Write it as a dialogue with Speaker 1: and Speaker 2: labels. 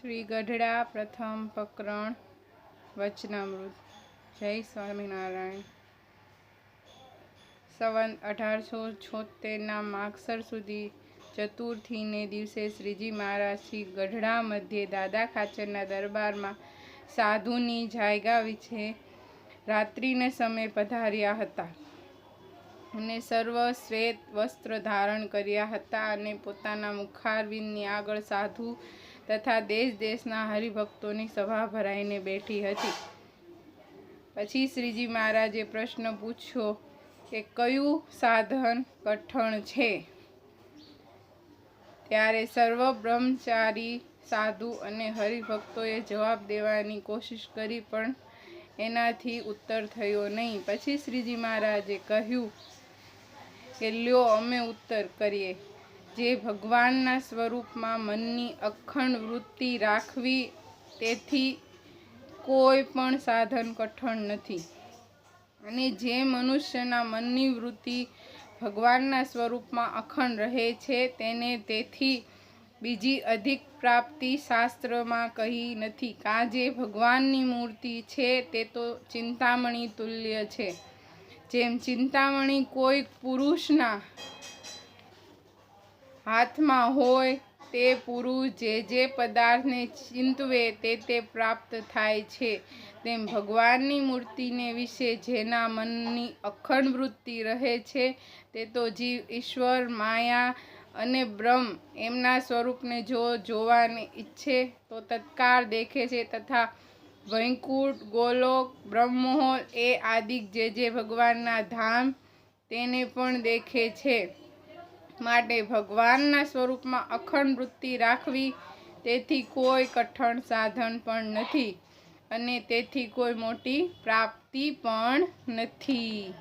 Speaker 1: શ્રી ગઢડા પ્રથમ પ્રકરણ વચનામૃત. જય સ્વામિનારાયણ. સંવંત 1876 માગસર સુધી ચતુર્થીને દિવસે શ્રીજી મહારાજ શ્રી ગઢડા મધ્યે દાદા ખાચરના દરબારમાં સાધુની જાયગા વિશે રાત્રિને સમયે પધાર્યા હતા અને સર્વ શ્વેત વસ્ત્ર ધારણ કર્યા હતા અને પોતાના મુખારવિંદની આગળ સાધુ તથા દેશ દેશના હરિભક્તોની સભા ભરાઈને બેઠી હતી. પછી શ્રીજી મહારાજે પ્રશ્ન પૂછ્યો કે કયું સાધન કઠણ છે? ત્યારે સર્વ બ્રહ્મચારી સાધુ અને હરિભક્તોએ જવાબ દેવાની કોશિશ કરી, પણ એનાથી ઉત્તર થયો નહીં. પછી શ્રીજી મહારાજે કહ્યું કે લ્યો, અમે ઉત્તર કરીએ. જે ભગવાનના સ્વરૂપમાં મનની અખંડ વૃત્તિ રાખવી, તેથી કોઈ પણ સાધન કઠણ નથી. અને જે મનુષ્યના મનની વૃત્તિ ભગવાનના સ્વરૂપમાં અખંડ રહે છે, તેને તેથી બીજી અધિક પ્રાપ્તિ શાસ્ત્રમાં કહી નથી. જે ભગવાનની મૂર્તિ છે તે તો ચિંતામણી તુલ્ય છે. જેમ ચિંતામણી કોઈ પુરુષના હાથમાં હોય, તે પુરુષ જે પદાર્થને ચિંતવે તે પ્રાપ્ત થાય છે, તેમ ભગવાનની મૂર્તિને વિશે જેના મનની અખંડ વૃત્તિ રહે છે, તે તો જીવ, ઈશ્વર, માયા અને બ્રહ્મ એમના સ્વરૂપને જો જોવાને ઈચ્છે તો તત્કાળ દેખે છે, તથા વૈકુંઠ, ગોલોક, બ્રહ્મમહોલ એ આદિક જે ભગવાનના ધામ તેને પણ દેખે છે. માટે ભગવાનના સ્વરૂપમાં અખંડ વૃત્તિ રાખવી, તેથી કોઈ કઠણ સાધન પણ નથી અને તેથી કોઈ મોટી પ્રાપ્તિ પણ નથી.